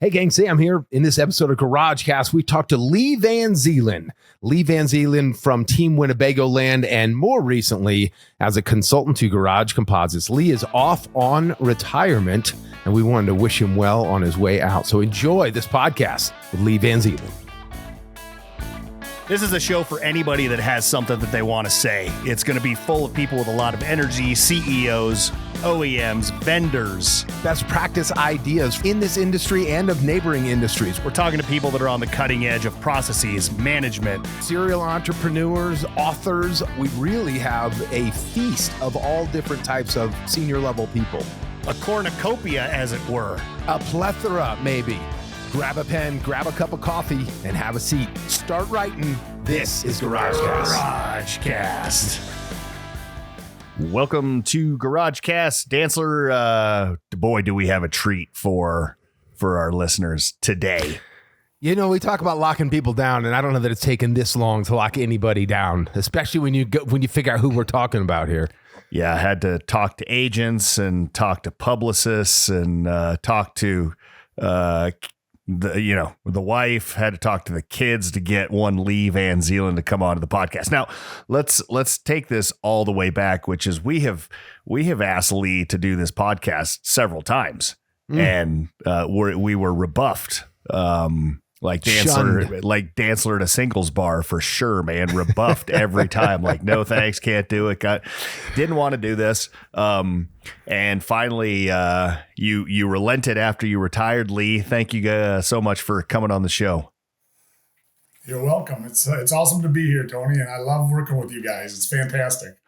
Hey gang, Sam here. In this episode of GarageCast, we talked to Lee Van Zeeland. Lee Van Zeeland from Team Winnebagoland, and more recently as a consultant to Garage Composites. Lee is off on retirement, and we wanted to wish him well on his way out. So enjoy this podcast with Lee Van Zeeland. This is a show for anybody that has something that they want to say. It's going to be full of people with a lot of energy, CEOs, OEMs, vendors. Best practice ideas in this industry and of neighboring industries. We're talking to people that are on the cutting edge of processes, management. Serial entrepreneurs, authors. We really have a feast of all different types of senior level people. A cornucopia, as it were. A plethora, maybe. Grab a pen, grab a cup of coffee, and have a seat. Start writing. This is GarageCast. GarageCast. Welcome to GarageCast. Dantzler, boy, do we have a treat for our listeners today. You know, we talk about locking people down, and I don't know that it's taken this long to lock anybody down, especially when you figure out who we're talking about here. Yeah, I had to talk to agents and talk to publicists and talk to the wife, had to talk to the kids to get one Lee Van Zeeland to come onto the podcast. Now let's take this all the way back, which is we have asked Lee to do this podcast several times, and we were rebuffed. Like Dantzler at a singles bar for sure, man. Rebuffed every time. Like, no thanks, can't do it. Didn't want to do this. And finally, you relented after you retired, Lee. Thank you so much for coming on the show. You're welcome. It's awesome to be here, Tony, and I love working with you guys. It's fantastic.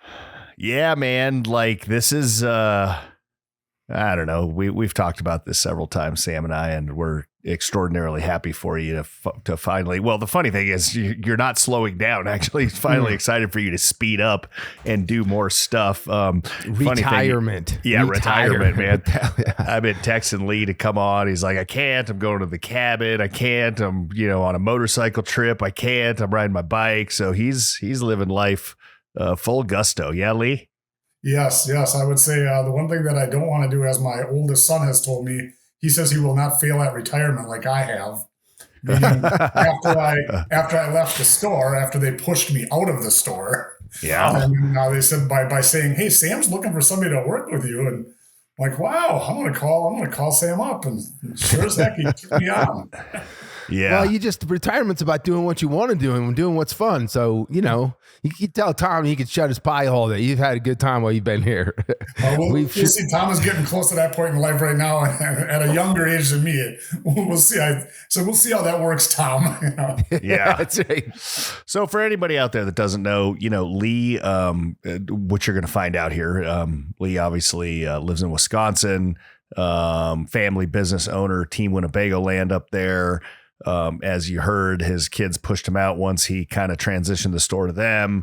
Yeah, man. Like, this is I don't know. We've talked about this several times, Sam and I, and we're extraordinarily happy for you to finally. Well, the funny thing is you're not slowing down. Actually, finally excited for you to speed up and do more stuff. Retirement. Retirement, man. I've been texting Lee to come on. He's like, I can't. I'm going to the cabin. I can't. I'm on a motorcycle trip. I can't. I'm riding my bike. So he's living life full gusto. Yeah, Lee. Yes. I would say the one thing that I don't want to do, as my oldest son has told me, he says he will not fail at retirement like I have. Meaning after I left the store, after they pushed me out of the store. Yeah. And they said by saying, hey, Sam's looking for somebody to work with you. And I'm like, wow, I'm gonna call Sam up. And sure as heck, he took me on. Yeah. Well, retirement's about doing what you want to do and doing what's fun. So, you can tell Tom he can shut his pie hole that you've had a good time while you've been here. We'll see. Tom is getting close to that point in life right now, at a younger age than me. We'll see. So we'll see how that works, Tom. Yeah, that's right. So for anybody out there that doesn't know, Lee, what you're going to find out here, Lee obviously lives in Wisconsin, family business owner, Team Winnebagoland up there. As you heard, his kids pushed him out once he kind of transitioned the store to them.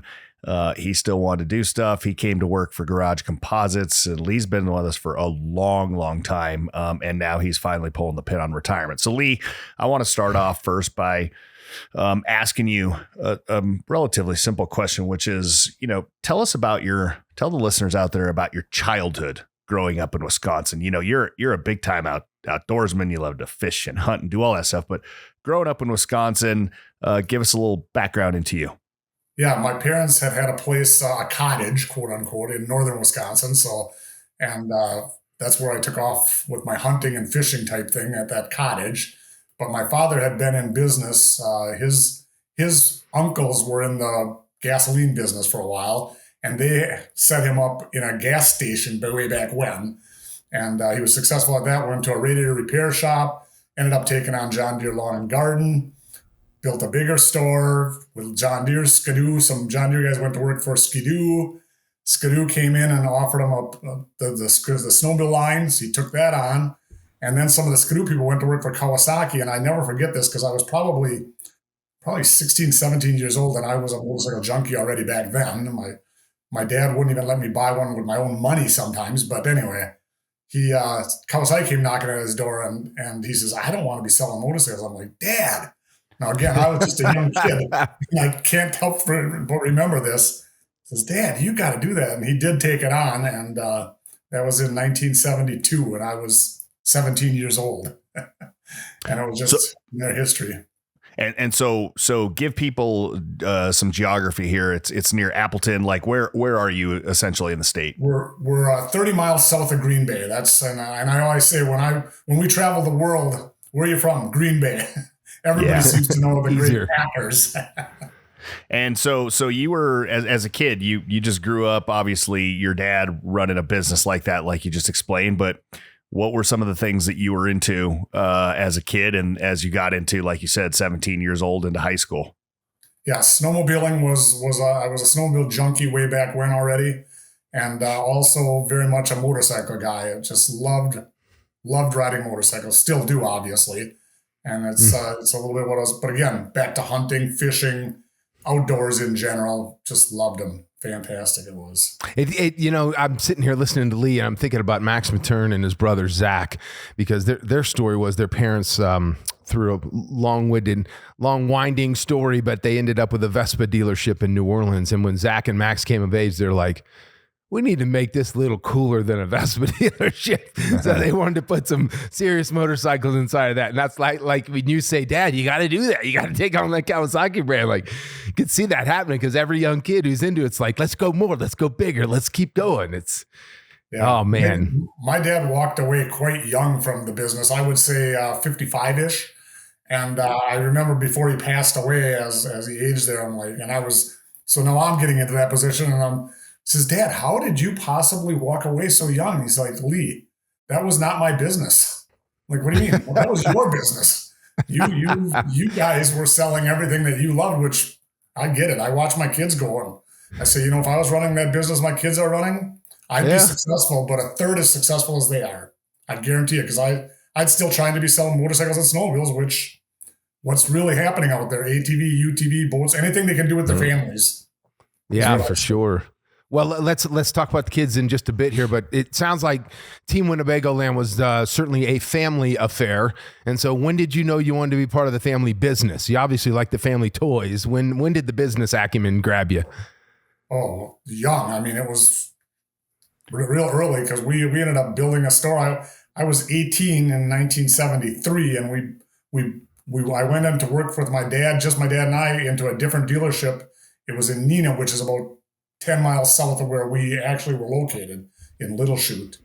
He still wanted to do stuff. He came to work for Garage Composites, and Lee's been with us for a long, long time. And now he's finally pulling the pin on retirement. So Lee, I want to start off first by asking you a relatively simple question, which is, tell the listeners out there about your childhood growing up in Wisconsin. You're a big time outdoorsman. You love to fish and hunt and do all that stuff, but growing up in Wisconsin, give us a little background into you. Yeah, my parents had a place, a cottage, quote unquote, in northern Wisconsin. And that's where I took off with my hunting and fishing type thing at that cottage. But my father had been in business. His uncles were in the gasoline business for a while, and they set him up in a gas station way back when. And he was successful at that. Went to a radiator repair shop, ended up taking on John Deere Lawn and Garden, built a bigger store with John Deere, Skidoo. Some John Deere guys went to work for Skidoo. Skidoo came in and offered him the snowmobile line. So he took that on. And then some of the Skidoo people went to work for Kawasaki. And I never forget this because I was probably 16, 17 years old, and I was a motorcycle junkie already back then. My dad wouldn't even let me buy one with my own money sometimes. But anyway, Kawasaki came knocking at his door, and he says, I don't want to be selling motorcycles. I'm like, Dad. Now, again, I was just a young kid. And I can't help but remember this. He says, Dad, you got to do that. And he did take it on. And that was in 1972 when I was 17 years old. and it was just their history. And so give people some geography here. It's near Appleton. Like where are you essentially in the state? We're 30 miles south of Green Bay. And I always say when we travel the world, where are you from? Green Bay. Everybody seems to know the great Packers. And so you were as a kid, you just grew up. Obviously, your dad running a business like that, like you just explained, but. What were some of the things that you were into as a kid and as you got into, like you said, 17 years old into high school? Yeah, snowmobiling I was a snowmobile junkie way back when already, and also very much a motorcycle guy. I just loved riding motorcycles. Still do, obviously, and it's a little bit what I was. But again, back to hunting, fishing, outdoors in general. Just loved them. Fantastic it was. I'm sitting here listening to Lee and I'm thinking about Max Matern and his brother Zach, because their story was their parents through a long winding story, but they ended up with a Vespa dealership in New Orleans. And when Zach and Max came of age, they're like, we need to make this a little cooler than a Vespa dealership. So they wanted to put some serious motorcycles inside of that. And that's like when you say, Dad, you got to do that. You got to take on that Kawasaki brand. Like you can see that happening because every young kid who's into it's like, let's go more, let's go bigger, let's keep going. Oh man. My dad walked away quite young from the business. I would say 55-ish. And I remember before he passed away as he aged there, so now I'm getting into that position and says, Dad, how did you possibly walk away so young? He's like, Lee, that was not my business. I'm like, what do you mean? Well, that was your business. You guys were selling everything that you loved, which I get it. I watch my kids go on. I say, if I was running that business my kids are running, I'd be successful, but a third as successful as they are. I guarantee it, because I'd still trying to be selling motorcycles and snowmobiles, which what's really happening out there, ATV, UTV, boats, anything they can do with their families. Yeah, for sure. Well, let's talk about the kids in just a bit here, but it sounds like Team Winnebagoland was certainly a family affair. And so when did you know you wanted to be part of the family business? You obviously like the family toys. When did the business acumen grab you? Oh, young. I mean, it was real early because we ended up building a store. I was 18 in 1973, and I went in to work with my dad, just my dad and I, into a different dealership. It was in Neenah, which is about 10 miles south of where we actually were located in Little Chute,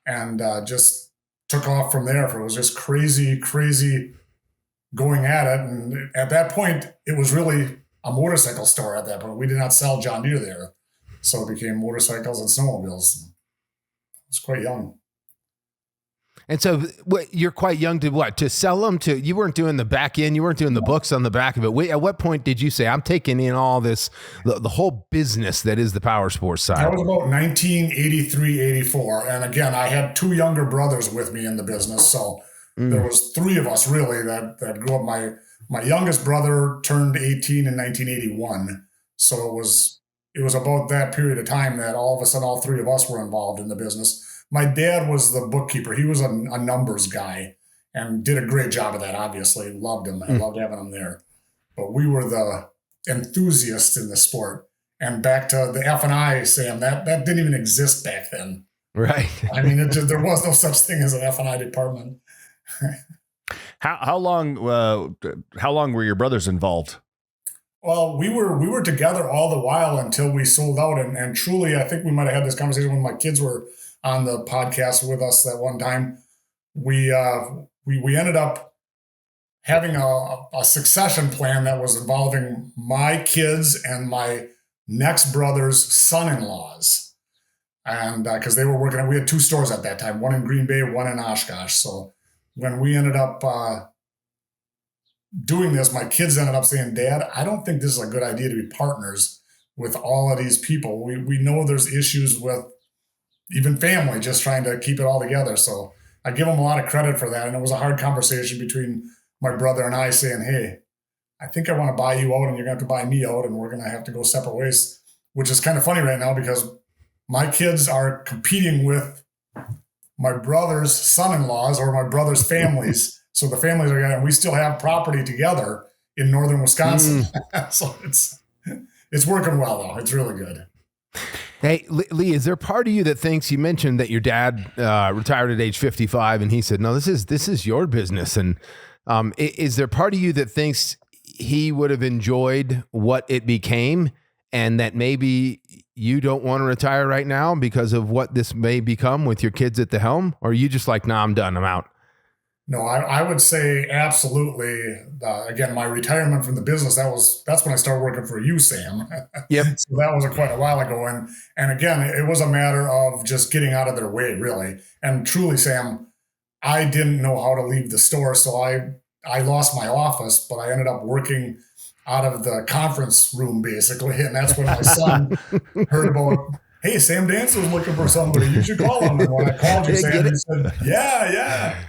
and just took off from there. It was just crazy going at it. And at that point, it was really a motorcycle store at that point. We did not sell John Deere there. So it became motorcycles and snowmobiles. It was quite young. And so you're quite young to sell them to, you weren't doing the back end, you weren't doing the books on the back of it. At what point did you say, I'm taking in all this, the whole business that is the power sports side? That was about 1983, 84. And again, I had two younger brothers with me in the business. So there was three of us really that grew up. My youngest brother turned 18 in 1981. So it was about that period of time that all of a sudden all three of us were involved in the business. My dad was the bookkeeper. He was a numbers guy and did a great job of that, obviously. Loved him. I loved having him there. But we were the enthusiasts in the sport. And back to the F&I, Sam, that didn't even exist back then. Right. I mean, there was no such thing as an F&I department. How long were your brothers involved? Well, we were together all the while until we sold out. And truly, I think we might have had this conversation when my kids were on the podcast with us that one time. We ended up having a succession plan that was involving my kids and my next brother's son-in-laws. And because they were working, we had two stores at that time, one in Green Bay, one in Oshkosh. So when we ended up doing this, my kids ended up saying, Dad, I don't think this is a good idea to be partners with all of these people. We know there's issues with even family, just trying to keep it all together. So I give them a lot of credit for that. And it was a hard conversation between my brother and I saying, hey, I think I want to buy you out and you're going to have to buy me out and we're going to have to go separate ways, which is kind of funny right now because my kids are competing with my brother's son-in-laws or my brother's families. So the families are and we still have property together in northern Wisconsin. So it's working well though. It's really good. Hey, Lee, is there part of you that thinks, you mentioned that your dad retired at age 55 and he said, no, this is your business. And Is there part of you that thinks he would have enjoyed what it became and that maybe you don't want to retire right now because of what this may become with your kids at the helm? Or are you just like, nah, I'm done, I'm out? No, I would say absolutely. Again, my retirement from the business, that's when I started working for you, Sam. Yep. So that was quite a while ago. And again, it was a matter of just getting out of their way, really. And truly, Sam, I didn't know how to leave the store. So I lost my office, but I ended up working out of the conference room, basically. And that's when my son heard about, hey, Sam Dance was looking for somebody. You should call him. And when I called you, Sam, you said, yeah.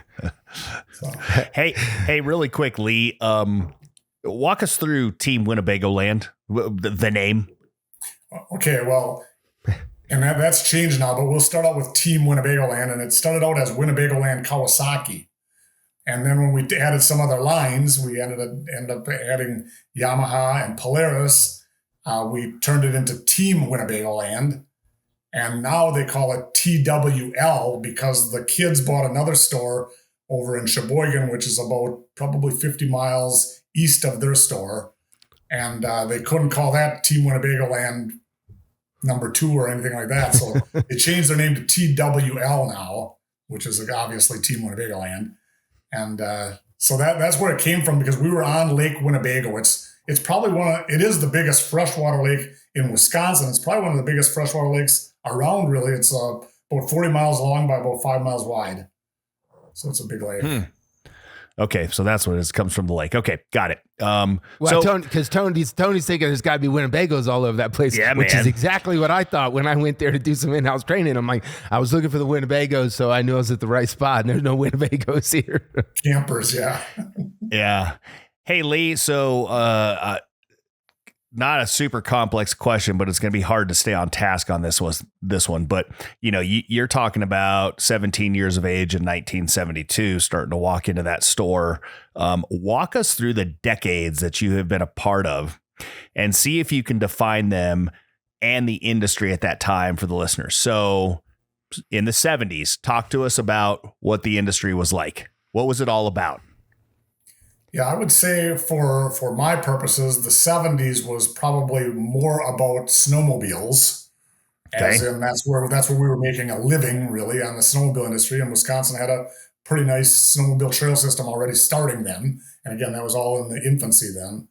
So. Hey, really quick, Lee, walk us through Team Winnebagoland, the name. Okay, well, and that's changed now, but we'll start out with Team Winnebagoland, and it started out as Winnebagoland Kawasaki. And then when we added some other lines, we ended up adding Yamaha and Polaris. We turned it into Team Winnebagoland. And now they call it TWL because the kids bought another store over in Sheboygan, which is about probably 50 miles east of their store. And they couldn't call that Team Winnebagoland number 2 or anything like that. So they changed their name to TWL now, which is obviously Team Winnebagoland. And so that's where it came from because we were on Lake Winnebago. It's probably it is the biggest freshwater lake in Wisconsin. It's probably one of the biggest freshwater lakes around, really. It's about 40 miles long by about 5 miles wide. So it's a big lake. Okay, so that's what it comes from the lake. Okay, got it. Because Tony's thinking there's got to be Winnebagos all over that place, which is exactly what I thought when I went there to do some in-house training. I'm like, I was looking for the Winnebagos, so I knew I was at the right spot, and there's no Winnebagos here. Campers, yeah. Yeah. Hey, Lee, so not a super complex question, but it's going to be hard to stay on task on this one. But, you're talking about 17 years of age in 1972, starting to walk into that store. Walk us through the decades that you have been a part of and see if you can define them and the industry at that time for the listeners. So in the 70s, talk to us about what the industry was like. What was it all about? Yeah, I would say for my purposes, the 70s was probably more about snowmobiles. Okay. As in that's where we were making a living really on the snowmobile industry. And Wisconsin had a pretty nice snowmobile trail system already starting then. And again, that was all in the infancy then.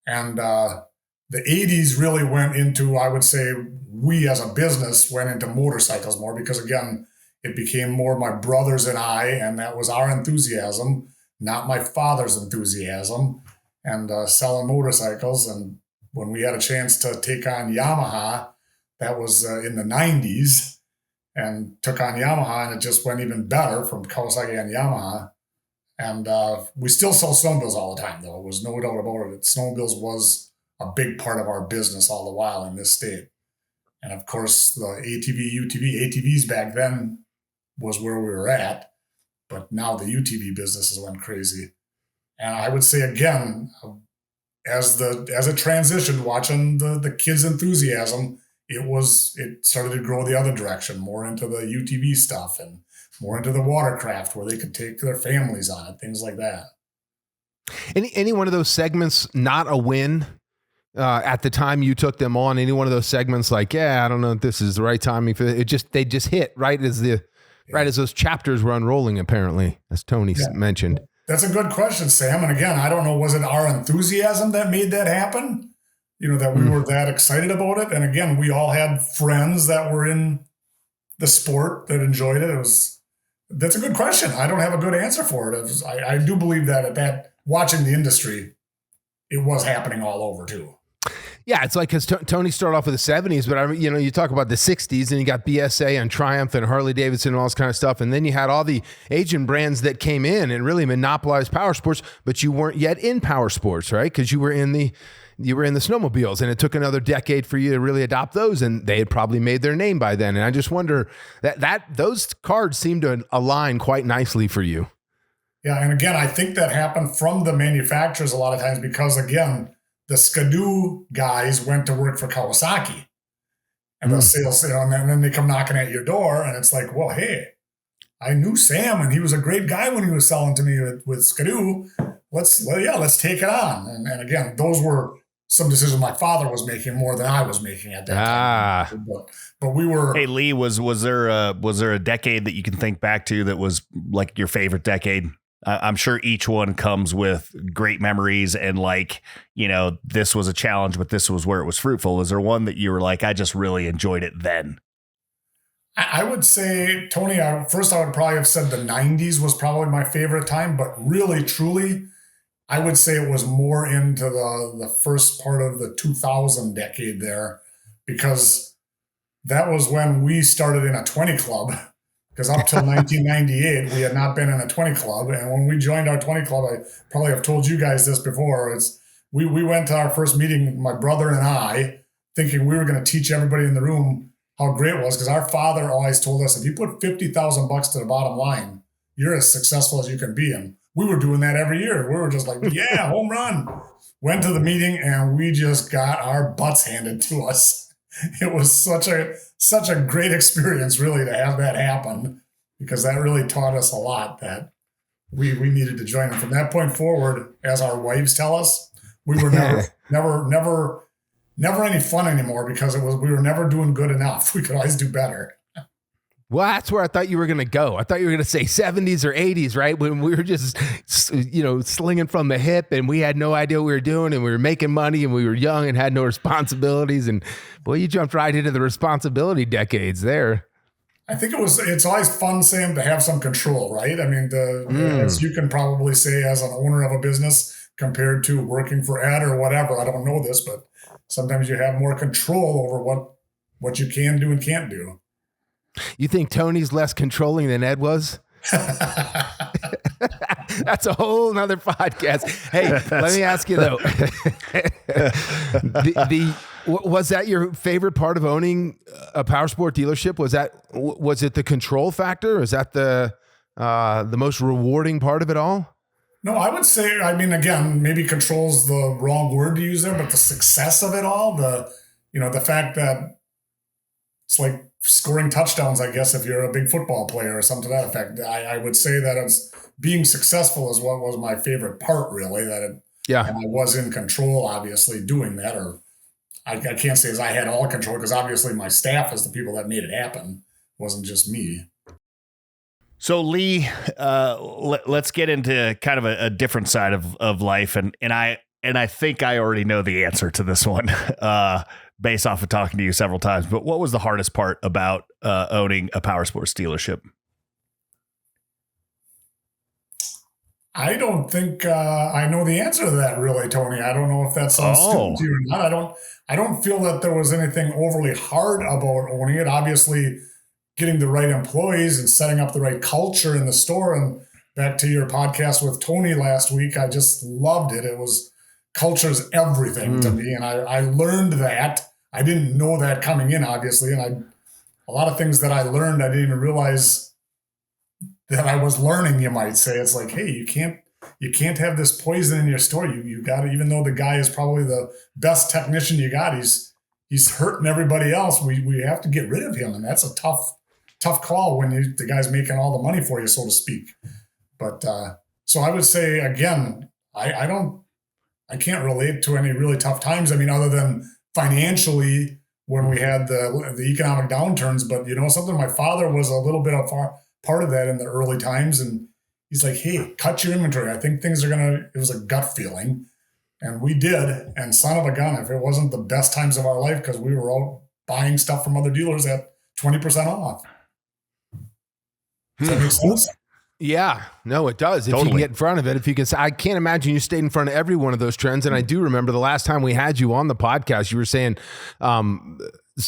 And the 80s really went into, I would say, we as a business went into motorcycles more because again, it became more my brothers and I, and that was our enthusiasm, not my father's enthusiasm, and selling motorcycles. And when we had a chance to take on Yamaha, that was in the 90s, and took on Yamaha, and it just went even better from Kawasaki and Yamaha. And we still sell snowmobiles all the time, though. There was no doubt about it. Snowmobiles was a big part of our business all the while in this state. And of course, the ATVs back then was where we were at. But now the UTV business has went crazy. And I would say, again, as it transitioned, watching the kids' enthusiasm, it started to grow the other direction, more into the UTV stuff and more into the watercraft where they could take their families on it, things like that. Any one of those segments not a win at the time you took them on? Any one of those segments like, I don't know if this is the right timing for it. They just hit right as those chapters were unrolling, apparently, as Tony mentioned. That's a good question, Sam. And again, I don't know, was it our enthusiasm that made that happen? That we were that excited about it. And again, we all had friends that were in the sport that enjoyed it. That's a good question. I don't have a good answer for it. I do believe that watching the industry, it was happening all over too. Yeah, it's like because Tony started off with the 70s, but you talk about the 60s, and you got BSA and Triumph and Harley Davidson and all this kind of stuff, and then you had all the Asian brands that came in and really monopolized power sports, but you weren't yet in power sports, right? Because you were in the snowmobiles, and it took another decade for you to really adopt those, and they had probably made their name by then. And I just wonder that those cards seem to align quite nicely for you. Yeah, and again, I think that happened from the manufacturers a lot of times because again, the Skidoo guys went to work for Kawasaki, and the sales, and then they come knocking at your door, and it's like, well, hey, I knew Sam, and he was a great guy when he was selling to me with Skidoo. Let's take it on. And again, those were some decisions my father was making more than I was making at that time. But we were. Hey, Lee, was there a decade that you can think back to that was like your favorite decade? I'm sure each one comes with great memories and this was a challenge, but this was where it was fruitful. Is there one that you were like, I just really enjoyed it then? I would say, Tony, first I would probably have said the 90s was probably my favorite time, but really, truly, I would say it was more into the first part of the 2000 decade there, because that was when we started in a 20 club. Because up till 1998, we had not been in a 20 club. And when we joined our 20 club, I probably have told you guys this before, we went to our first meeting, my brother and I, thinking we were going to teach everybody in the room how great it was, because our father always told us, if you put $50,000 to the bottom line, you're as successful as you can be. And we were doing that every year. We were just like, yeah, home run. Went to the meeting and we just got our butts handed to us. It was such a great experience, really, to have that happen, because that really taught us a lot that we needed to join. And from that point forward, as our wives tell us, we were never any fun anymore, because we were never doing good enough. We could always do better. Well, that's where I thought you were going to go. I thought you were going to say 70s or 80s, right? When we were just, slinging from the hip and we had no idea what we were doing and we were making money and we were young and had no responsibilities. And boy, you jumped right into the responsibility decades there. I think it's always fun, Sam, to have some control, right? I mean, as you can probably say as an owner of a business compared to working for Ed or whatever, I don't know this, but sometimes you have more control over what you can do and can't do. You think Tony's less controlling than Ed was? That's a whole nother podcast. Hey, let me ask you though, was that your favorite part of owning a power sport dealership? Was it the control factor? Is that the most rewarding part of it all? No, I would say, I mean, again, maybe control's the wrong word to use there, but the success of it all, the fact that it's like scoring touchdowns, I guess, if you're a big football player or something to that effect. I would say that it's being successful is what was my favorite part, really, and I was in control, obviously, doing that. Or I can't say as I had all control, because obviously my staff is the people that made it happen. It wasn't just me. So Lee, let's get into kind of a different side of life. And I think I already know the answer to this one, based off of talking to you several times. But what was the hardest part about owning a power sports dealership? I don't think I know the answer to that, really, Tony. I don't know if that sounds stupid to you or not. I don't feel that there was anything overly hard about owning it. Obviously, getting the right employees and setting up the right culture in the store. And back to your podcast with Tony last week, I just loved it. It was culture's everything to me. And I learned that. I didn't know that coming in, obviously. And a lot of things that I learned, I didn't even realize that I was learning, you might say. It's like, hey, you can't have this poison in your store. You got to, even though the guy is probably the best technician you got, he's hurting everybody else. We have to get rid of him. And that's a tough call when the guy's making all the money for you, so to speak. But so I would say, again, I can't relate to any really tough times. I mean, other than financially when we had the economic downturns, but something, my father was a little bit of part of that in the early times. And he's like, hey, cut your inventory. I think things it was a gut feeling. And we did. And son of a gun, if it wasn't the best times of our life, because we were all buying stuff from other dealers at 20% off. Does that make sense? Yeah, no, it does. If you can get in front of it, I can't imagine you stayed in front of every one of those trends. And I do remember the last time we had you on the podcast, you were saying some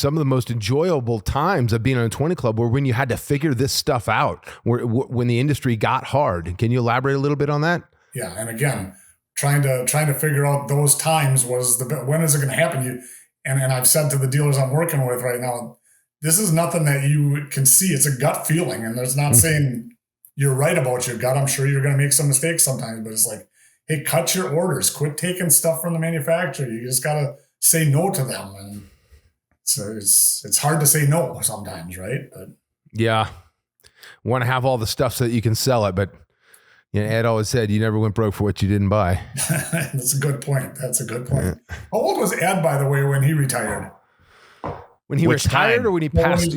of the most enjoyable times of being on a 20 club were when you had to figure this stuff out, when the industry got hard. Can you elaborate a little bit on that? Yeah, and again, trying to figure out those times was when is it going to happen? And I've said to the dealers I'm working with right now, this is nothing that you can see. It's a gut feeling, and there's not saying you're right about your gut. I'm sure you're going to make some mistakes sometimes, but it's like, hey, cut your orders. Quit taking stuff from the manufacturer. You just got to say no to them. And so it's hard to say no sometimes, right? But yeah. want to have all the stuff so that you can sell it. But Ed always said you never went broke for what you didn't buy. That's a good point. Yeah. How old was Ed, by the way, when he retired? When he retired or when he passed?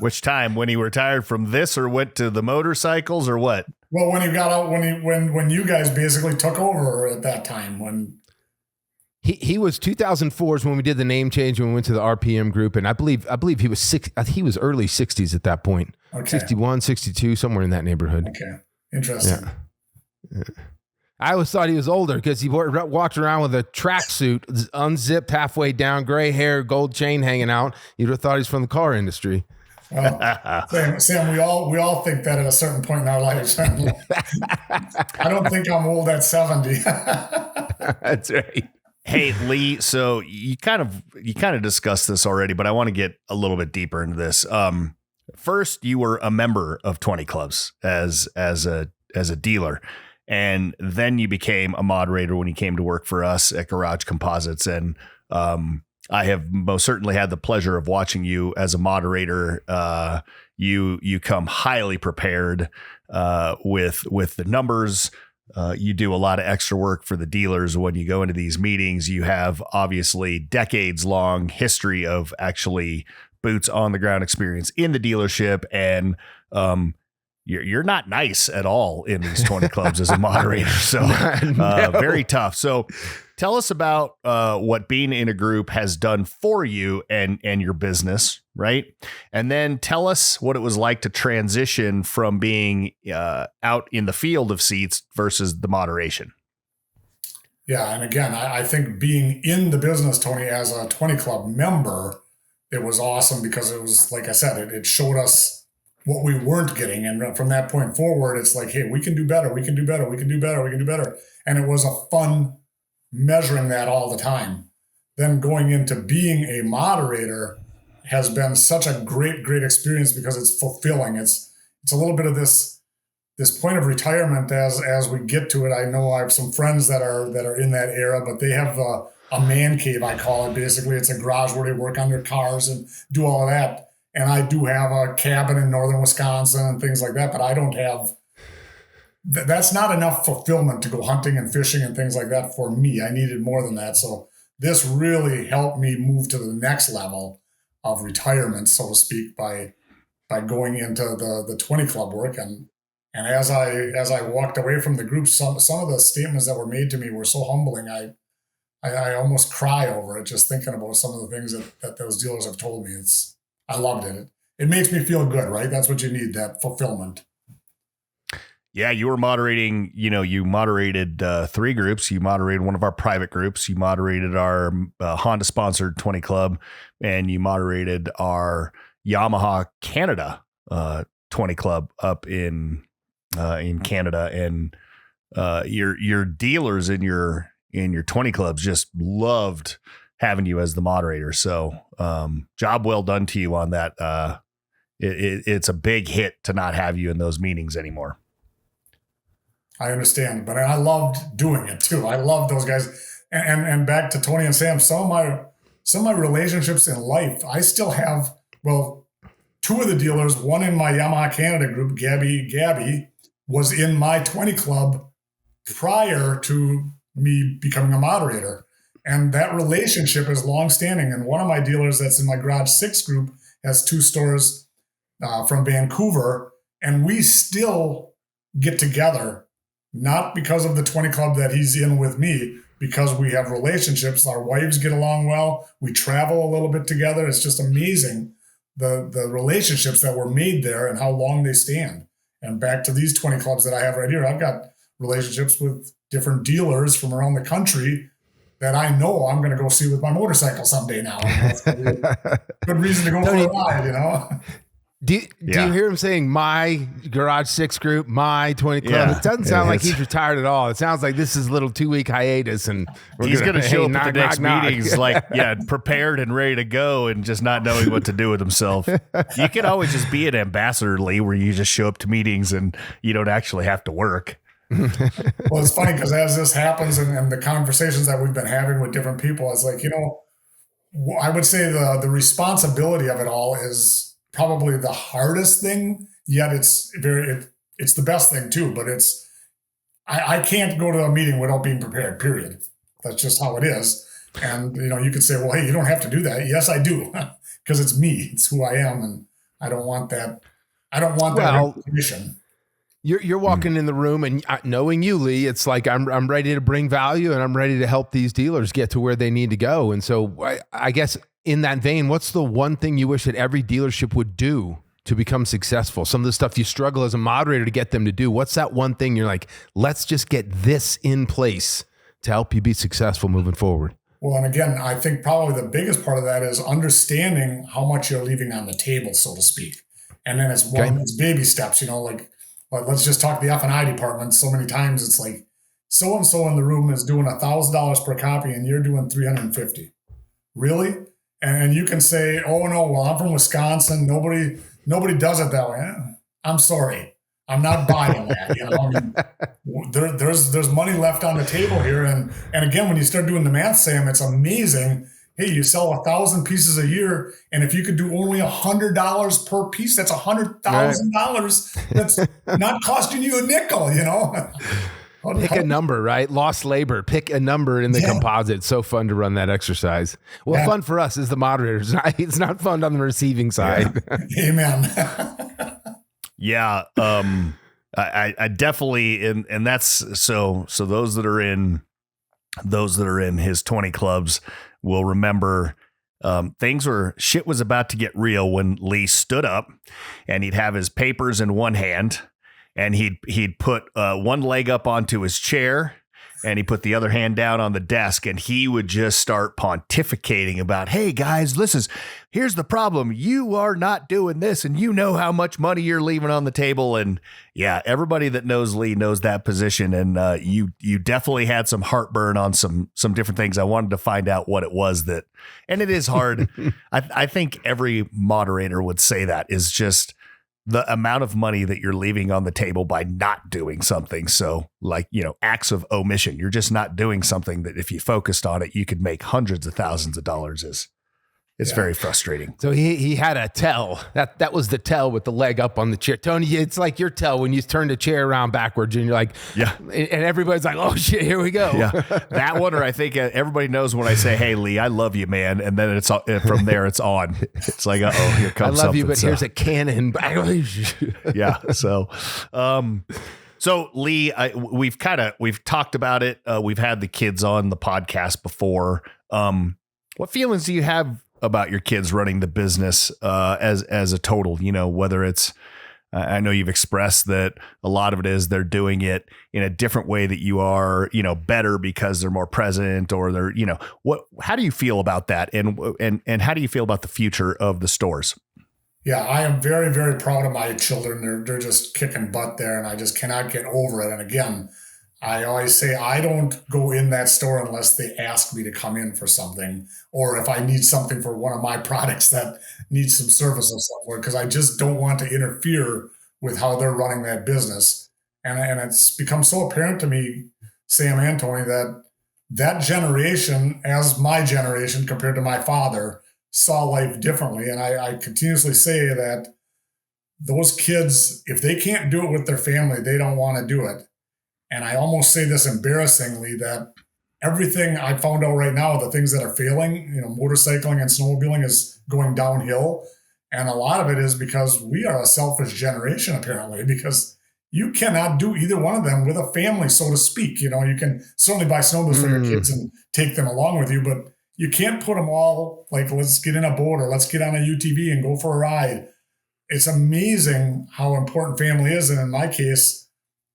Which time? When he retired from this or went to the motorcycles or what? Well, when he got out, when you guys basically took over at that time, when he was 2004 is when we did the name change when we went to the RPM group, and I believe he was he was early 60s at that point. Okay. 61, 62, somewhere in that neighborhood. Okay, interesting. Yeah. I always thought he was older because he walked around with a tracksuit unzipped halfway down, gray hair, gold chain hanging out. You'd have thought he's from the car industry. Well, Sam, we all think that at a certain point in our lives. I don't think I'm old at 70. That's right. Hey, Lee, so you kind of discussed this already, but I want to get a little bit deeper into this. First, you were a member of 20 clubs as a dealer. And then you became a moderator when you came to work for us at Garage Composites. And I have most certainly had the pleasure of watching you as a moderator. You come highly prepared with the numbers. You do a lot of extra work for the dealers when you go into these meetings. You have obviously decades long history of actually boots on the ground experience in the dealership. And you're not nice at all in these 20 clubs as a moderator. So No. Very tough. So tell us about what being in a group has done for you and your business, right? And then tell us what it was like to transition from being out in the field of seats versus the moderation. Yeah. And again, I think being in the business, Tony, as a 20 club member, it was awesome because it was, like I said, it showed us what we weren't getting. And from that point forward, it's like, hey, we can do better. We can do better. We can do better. We can do better. And it was a fun measuring that all the time. Then going into being a moderator has been such a great experience because it's fulfilling. It's a little bit of this point of retirement as we get to it. I know I have some friends that are in that era, but they have a man cave, I call it. Basically, it's a garage where they work on their cars and do all of that. And I do have a cabin in northern Wisconsin and things like that, but I don't have, that's not enough fulfillment to go hunting and fishing and things like that for me. I needed more than that. So this really helped me move to the next level of retirement, so to speak, by going into the 20 club work. And as I walked away from the group, some of the statements that were made to me were so humbling. I almost cry over it, just thinking about some of the things that those dealers have told me. I loved it. It makes me feel good, right? That's what you need, that fulfillment. Yeah, you were moderating, you moderated 3 groups. You moderated one of our private groups. You moderated our Honda sponsored 20 club, and you moderated our Yamaha Canada 20 club up in Canada. And your dealers in your 20 clubs just loved having you as the moderator. So job well done to you on that. It's a big hit to not have you in those meetings anymore. I understand, but I loved doing it too. I love those guys. And back to Tony and Sam, some of my relationships in life, I still have, well, 2 of the dealers, one in my Yamaha Canada group, Gabby was in my 20 club prior to me becoming a moderator. And that relationship is longstanding. And one of my dealers that's in my Garage 6 group has 2 stores from Vancouver. And we still get together, not because of the 20 club that he's in with me, because we have relationships. Our wives get along well. We travel a little bit together. It's just amazing the relationships that were made there and how long they stand. And back to these 20 clubs that I have right here, I've got relationships with different dealers from around the country that I know I'm going to go see with my motorcycle someday now. That's a good reason to go for a ride, Do you hear him saying my Garage 6 group, my 20 club? Yeah. It doesn't sound like he's retired at all. It sounds like this is a little 2-week hiatus, and he's going to show up at the next knock. meetings prepared and ready to go and just not knowing what to do with himself. You can always just be an ambassador, Lee, where you just show up to meetings and you don't actually have to work. Well, it's funny because as this happens and the conversations that we've been having with different people, it's like, I would say the responsibility of it all is probably the hardest thing yet it's it's the best thing too. But I can't go to a meeting without being prepared, period. That's just how it is. And, you could say, well, hey, you don't have to do that. Yes, I do, because it's me. It's who I am. And I don't want that. I don't want that recognition. You're walking in the room and knowing you, Lee, it's like, I'm ready to bring value and I'm ready to help these dealers get to where they need to go. And so I guess in that vein, what's the one thing you wish that every dealership would do to become successful? Some of the stuff you struggle as a moderator to get them to do. What's that one thing you're like, let's just get this in place to help you be successful moving forward? Well, and again, I think probably the biggest part of that is understanding how much you're leaving on the table, so to speak. And then it's baby steps, like let's just talk the F&I department. So many times it's like, so-and-so in the room is doing $1,000 per copy and you're doing $350. Really? And you can say, oh no, well, I'm from Wisconsin. Nobody does it that way. I'm sorry. I'm not buying that. There's money left on the table here. And again, when you start doing the math, Sam, it's amazing. Hey, you sell 1,000 pieces a year. And if you could do only $100 per piece, that's $100,000. That's not costing you a nickel, Pick a number, right? Lost labor. Pick a number in the composite. It's so fun to run that exercise. Well, fun for us as the moderators. It's not fun on the receiving side. Yeah. Amen. Yeah. I definitely, and that's so those that are in his 20 clubs will remember shit was about to get real when Lee stood up and he'd have his papers in one hand and he'd put one leg up onto his chair and he put the other hand down on the desk and he would just start pontificating about, hey guys, here's the problem. You are not doing this and you know how much money you're leaving on the table. And yeah, everybody that knows Lee knows that position. And you definitely had some heartburn on some different things. I wanted to find out what it was and it is hard. I think every moderator would say that is just the amount of money that you're leaving on the table by not doing something. So acts of omission, you're just not doing something that if you focused on it, you could make hundreds of thousands of dollars. It's very frustrating. So he had a tell. That was the tell with the leg up on the chair. Tony, it's like your tell when you turn the chair around backwards and you're like, yeah. And everybody's like, oh shit, here we go. Yeah. That one, or I think everybody knows when I say, hey Lee, I love you, man. And then it's from there, it's on. It's like, uh-oh, here comes something. I love you, but here's a cannon. Yeah. So Lee, we've talked about it. We've had the kids on the podcast before. What feelings do you have about your kids running the business as a total? Whether it's, I know you've expressed that a lot of it is they're doing it in a different way that you are, better because they're more present or they're, how do you feel about that? And how do you feel about the future of the stores? Yeah, I am very, very proud of my children. They're just kicking butt there and I just cannot get over it. And again, I always say I don't go in that store unless they ask me to come in for something, or if I need something for one of my products that needs some service or somewhere, because I just don't want to interfere with how they're running that business. And it's become so apparent to me, Sam and Tony, that generation, as my generation compared to my father, saw life differently. And I continuously say that those kids, if they can't do it with their family, they don't want to do it. And I almost say this embarrassingly that everything I found out right now, the things that are failing, motorcycling and snowmobiling is going downhill. And a lot of it is because we are a selfish generation, apparently, because you cannot do either one of them with a family, so to speak. You can certainly buy snowmobiles for your kids and take them along with you, but you can't put them all like, let's get in a boat or let's get on a UTV and go for a ride. It's amazing how important family is. And in my case,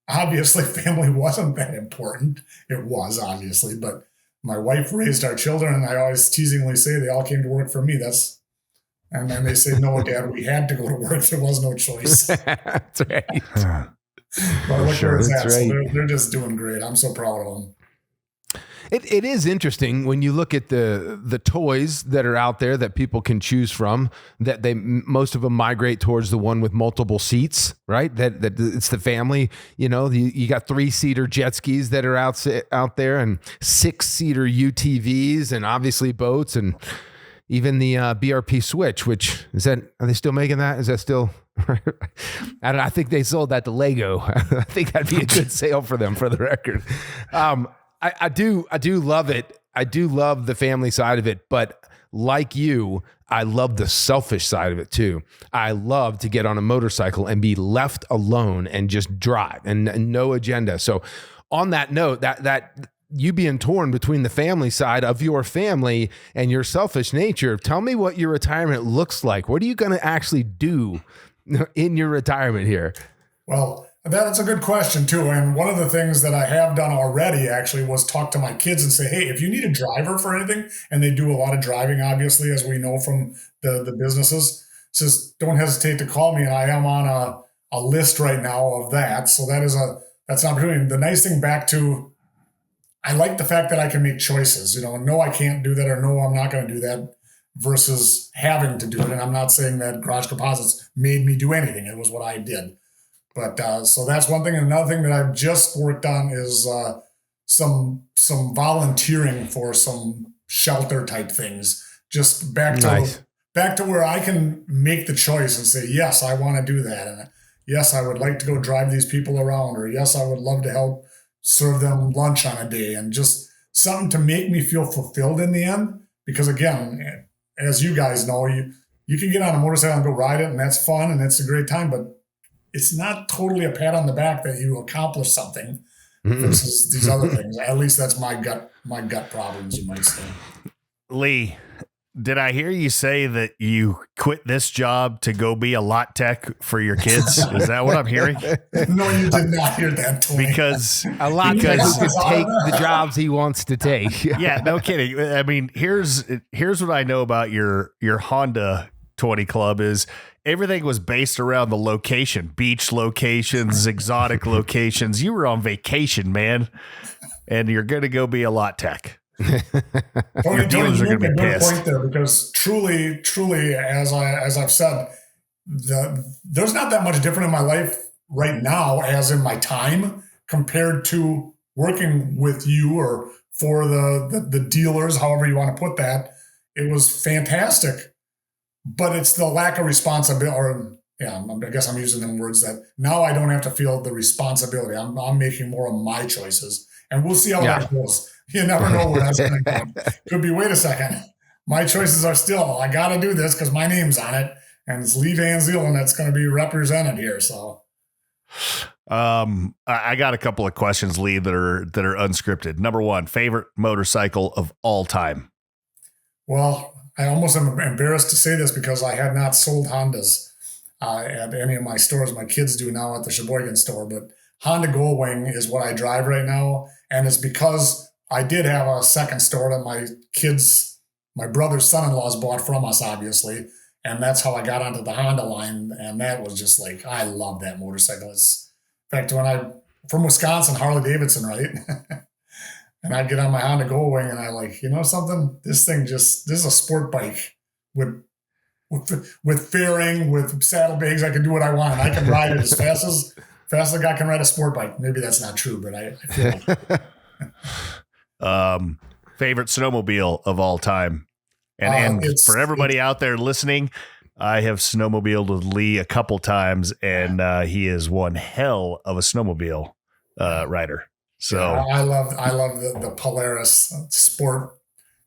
obviously, family wasn't that important. It was, obviously, but my wife raised our children, and I always teasingly say they all came to work for me. And then they say, no, Dad, we had to go to work. There was no choice. That's right. But look where it's at. Right. So they're just doing great. I'm so proud of them. It is interesting when you look at the toys that are out there that people can choose from, that most of them migrate towards the one with multiple seats, right? That it's the family, you got 3-seater jet skis that are out there and 6-seater UTVs and obviously boats and even the BRP Switch, which are they still making that? Is that still I think they sold that to Lego. I think that'd be a good sale for them, for the record. I do love it. I do love the family side of it, but like you, I love the selfish side of it too. I love to get on a motorcycle and be left alone and just drive and no agenda. So on that note, that you being torn between the family side of your family and your selfish nature, tell me what your retirement looks like. What are you going to actually do in your retirement here? Well, that's a good question too. And one of the things that I have done already actually was talk to my kids and say, hey, if you need a driver for anything, and they do a lot of driving, obviously, as we know from the businesses, just don't hesitate to call me. And I am on a list right now of that. So that's an opportunity. The nice thing back to, I like the fact that I can make choices, no, I can't do that, or no, I'm not going to do that, versus having to do it. And I'm not saying that Garage Composites made me do anything. It was what I did. But so that's one thing. And another thing that I've just worked on is some volunteering for some shelter type things. Just back to where I can make the choice and say, yes, I want to do that. And yes, I would like to go drive these people around, or yes, I would love to help serve them lunch on a day, and just something to make me feel fulfilled in the end. Because again, as you guys know, you can get on a motorcycle and go ride it, and that's fun and it's a great time, but it's not totally a pat on the back that you accomplished something versus these other things. At least that's my gut problems, you might say. Lee, did I hear you say that you quit this job to go be a lot tech for your kids? Is that what I'm hearing? No, you did not hear that, Tony. Because a lot tech can take the jobs he wants to take. Yeah, no kidding. I mean, here's what I know about your Honda 20 Club is everything was based around the location, beach locations, exotic locations. You were on vacation, man, and you're going to go be a lot tech. Your dealers are going to be pissed. Point there, because truly, as I've said, there's not that much different in my life right now as in my time compared to working with you or for the dealers, however you want to put that. It was fantastic. But it's the lack of responsibility, I guess I'm using them words that now I don't have to feel the responsibility. I'm making more of my choices, and we'll see how that goes. You never know where that's going to go. Could be, wait a second, my choices are still, I got to do this because my name's on it, and it's Lee Van Zeeland that's going to be represented here. So, I got a couple of questions, Lee, that are unscripted. Number one, favorite motorcycle of all time. Well, I almost am embarrassed to say this because I have not sold Hondas at any of my stores. My kids do now at the Sheboygan store, but Honda Goldwing is what I drive right now. And it's because I did have a second store that my brother's son-in-laws bought from us, obviously. And that's how I got onto the Honda line. And that was just like, I love that motorcycle. In fact, from Wisconsin, Harley Davidson, right? And I'd get on my Honda Goldwing and I something, this is a sport bike with fairing, with saddlebags. I can do what I want. And I can ride it as fast as a guy can ride a sport bike. Maybe that's not true, but I feel like. Favorite snowmobile of all time. And for everybody out there listening, I have snowmobiled with Lee a couple times, and he is one hell of a snowmobile rider. So I love the Polaris sport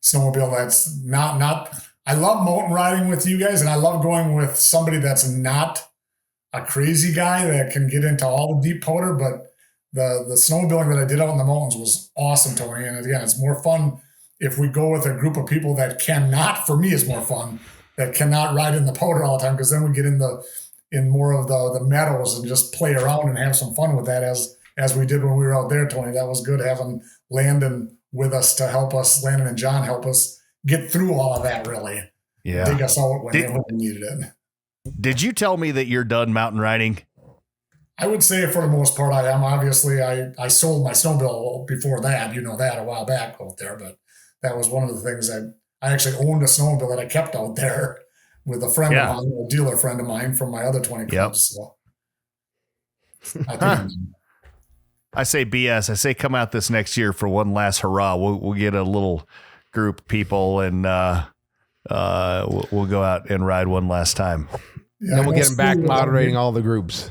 snowmobile. That's not. I love mountain riding with you guys, and I love going with somebody that's not a crazy guy that can get into all the deep powder. But the snowmobiling that I did out in the mountains was awesome, Tony. And again, it's more fun if we go with a group of people that cannot. For me, it's more fun that cannot ride in the powder all the time, because then we get in more of the meadows and just play around and have some fun with that as we did when we were out there, Tony. That was good having Landon with us to help us. Landon and John help us get through all of that, really. Yeah. Dig us out when we needed it. Did you tell me that you're done mountain riding? I would say for the most part I am. Obviously, I sold my snowmobile before that, that a while back out there, but that was one of the things I actually owned a snowmobile that I kept out there with a friend of mine, a dealer friend of mine from my other 20 clubs. So I say BS. I say come out this next year for one last hurrah. We'll get a little group of people and we'll go out and ride one last time. Yeah, Then we'll get him back Scooter will help moderating me. all the groups.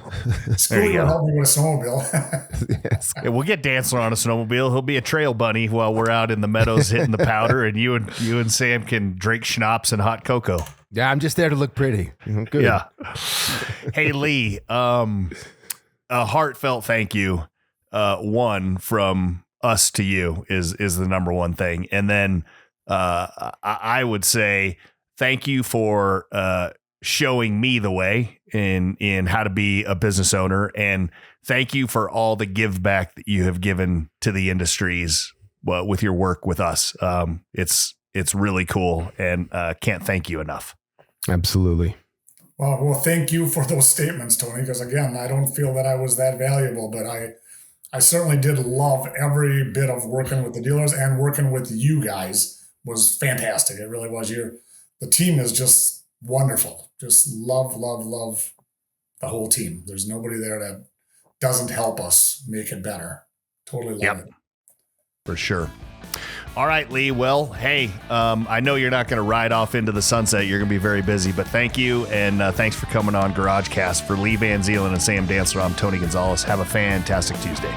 Scooter you will go. help me with a snowmobile. Yes. Yeah, we'll get Dantzler on a snowmobile. He'll be a trail bunny while we're out in the meadows hitting the powder, and you and Sam can drink schnapps and hot cocoa. Yeah, I'm just there to look pretty. Good. Yeah. Hey, Lee, a heartfelt thank you. One from us to you is the number one thing. And then I would say thank you for showing me the way in how to be a business owner. And thank you for all the give back that you have given to the industries with your work with us. It's really cool, and can't thank you enough. Absolutely. Well, thank you for those statements, Tony, because again, I don't feel that I was that valuable, but I certainly did love every bit of working with the dealers, and working with you guys was fantastic. It really was. The team is just wonderful. Just love the whole team. There's nobody there that doesn't help us make it better. Totally love it. For sure. All right, Lee. Well, hey, I know you're not going to ride off into the sunset. You're going to be very busy, but thank you. And thanks for coming on GarageCast. For Lee Van Zeeland and Sam Dantzler, I'm Tony Gonzalez. Have a fantastic Tuesday.